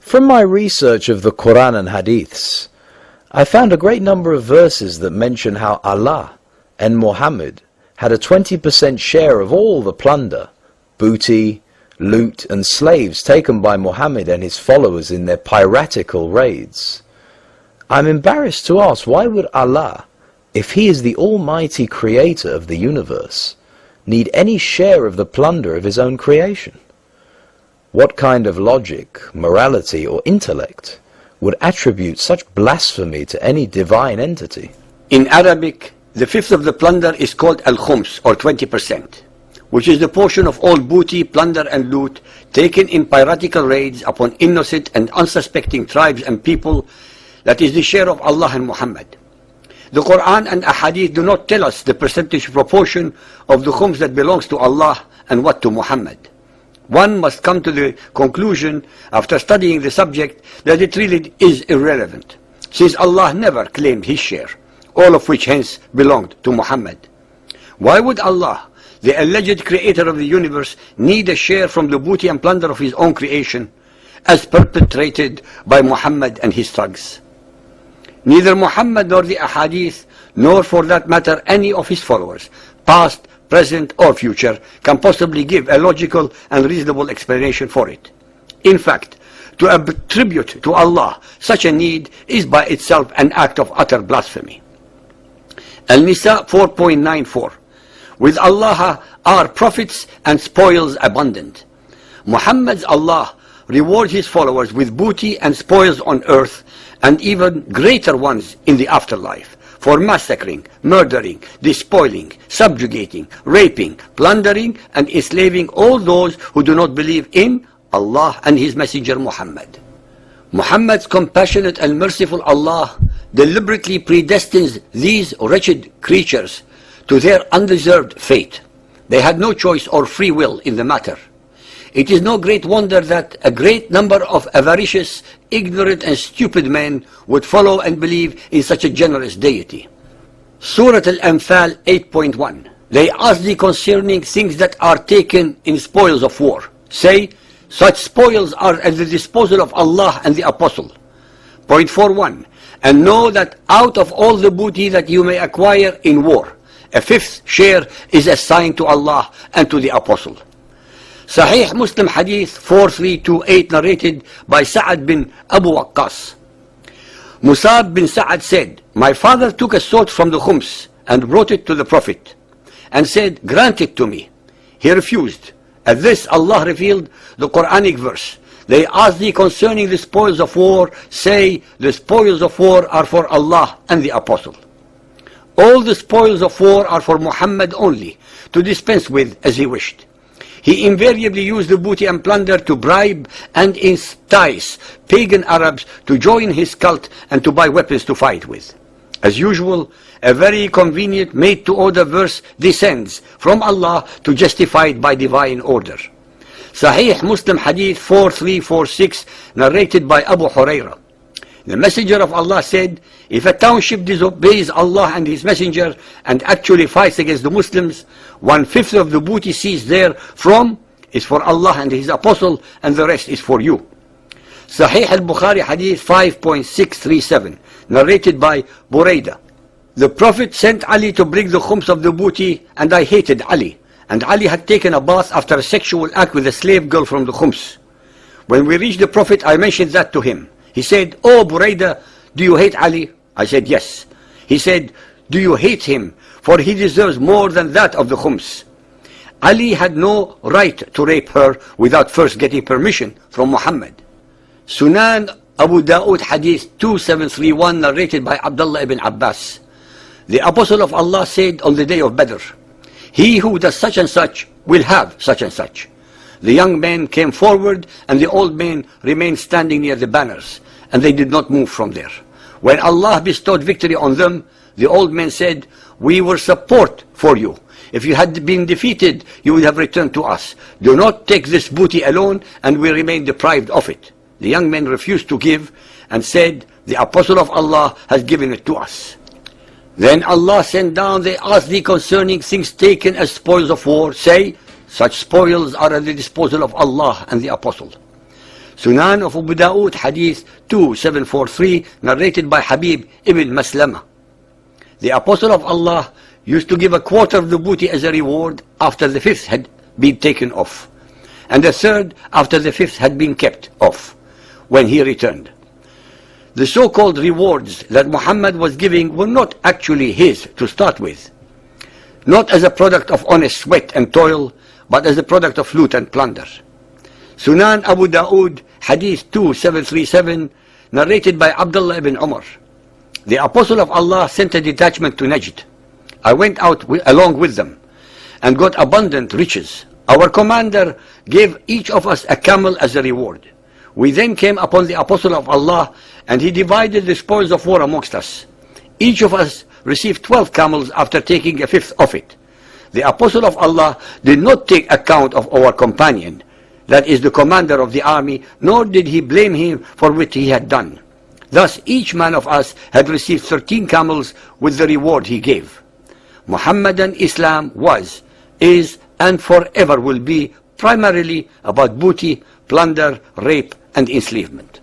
From my research of the Quran and Hadiths, I found a great number of verses that mention how Allah and Muhammad had a 20% share of all the plunder, booty, loot and slaves taken by Muhammad and his followers in their piratical raids. I'm embarrassed to ask, why would Allah, if he is the almighty creator of the universe, need any share of the plunder of his own creation? What kind of logic, morality or intellect would attribute such blasphemy to any divine entity? In Arabic, the fifth of the plunder is called al-khums, or 20%, which is the portion of all booty, plunder and loot taken in piratical raids upon innocent and unsuspecting tribes and people. That is the share of Allah and Muhammad. The Quran and Ahadith do not tell us the percentage proportion of the khums that belongs to Allah and what to Muhammad. One must come to the conclusion, after studying the subject, that it really is irrelevant, since Allah never claimed his share, all of which hence belonged to Muhammad. Why would Allah, the alleged creator of the universe, need a share from the booty and plunder of his own creation, as perpetrated by Muhammad and his thugs? Neither Muhammad nor the Ahadith, nor for that matter any of his followers, past, present or future, can possibly give a logical and reasonable explanation for it. In fact, to attribute to Allah such a need is by itself an act of utter blasphemy. Al-Nisa 4.94. With Allah are profits and spoils abundant. Muhammad's Allah rewards his followers with booty and spoils on earth, and even greater ones in the afterlife, for massacring, murdering, despoiling, subjugating, raping, plundering and enslaving all those who do not believe in Allah and his messenger Muhammad. Muhammad's compassionate and merciful Allah deliberately predestines these wretched creatures to their undeserved fate. They had no choice or free will in the matter. It is no great wonder that a great number of avaricious, ignorant and stupid men would follow and believe in such a generous deity. Surah Al-Anfal 8.1. They ask thee concerning things that are taken in spoils of war. Say, such spoils are at the disposal of Allah and the Apostle. Point 4.1. And know that out of all the booty that you may acquire in war, a fifth share is assigned to Allah and to the Apostle. Sahih Muslim Hadith 4328, narrated by Sa'ad bin Abu Waqqas. Musab bin Sa'ad said, my father took a sword from the khums and brought it to the Prophet and said, grant it to me. He refused. At this Allah revealed the Quranic verse. They ask thee concerning the spoils of war. Say, the spoils of war are for Allah and the Apostle. All the spoils of war are for Muhammad only, to dispense with as he wished. He invariably used the booty and plunder to bribe and entice pagan Arabs to join his cult and to buy weapons to fight with. As usual, a very convenient made-to-order verse descends from Allah to justify it by divine order. Sahih Muslim Hadith 4346, narrated by Abu Hurairah. The Messenger of Allah said, if a township disobeys Allah and his messenger and actually fights against the Muslims, 1/5 of the booty seized therefrom is for Allah and his Apostle, and the rest is for you. Sahih al-Bukhari Hadith 5.637, narrated by Buraidah. The Prophet sent Ali to bring the khums of the booty, and I hated Ali. And Ali had taken a bath after a sexual act with a slave girl from the khums. When we reached the Prophet, I mentioned that to him. He said, oh Buraidah, do you hate Ali? I said, yes. He said, do you hate him? For he deserves more than that of the khums. Ali had no right to rape her without first getting permission from Muhammad. Sunan Abu Dawood Hadith 2731, narrated by Abdullah ibn Abbas. The Apostle of Allah said on the day of Badr, he who does such and such will have such and such. The young men came forward and the old men remained standing near the banners, and they did not move from there. When Allah bestowed victory on them, the old men said, we were support for you. If you had been defeated, you would have returned to us. Do not take this booty alone, and we remain deprived of it. The young men refused to give and said, the Apostle of Allah has given it to us. Then Allah sent down, they ask thee concerning things taken as spoils of war. Say, such spoils are at the disposal of Allah and the Apostle. Sunan of Abu Dawood, Hadith 2743, narrated by Habib ibn Maslama. The Apostle of Allah used to give a quarter of the booty as a reward after the fifth had been taken off, and a third after the fifth had been kept off when he returned. The so-called rewards that Muhammad was giving were not actually his to start with, not as a product of honest sweat and toil, but as a product of loot and plunder. Sunan Abu Dawood, Hadith 2737, narrated by Abdullah ibn Umar. The Apostle of Allah sent a detachment to Najd. I went out along with them and got abundant riches. Our commander gave each of us a camel as a reward. We then came upon the Apostle of Allah, and he divided the spoils of war amongst us. Each of us received 12 camels after taking a fifth of it. The Apostle of Allah did not take account of our companion, that is the commander of the army, nor did he blame him for what he had done. Thus each man of us had received 13 camels with the reward he gave. Muhammadan Islam was, is, and forever will be primarily about booty, plunder, rape, and enslavement.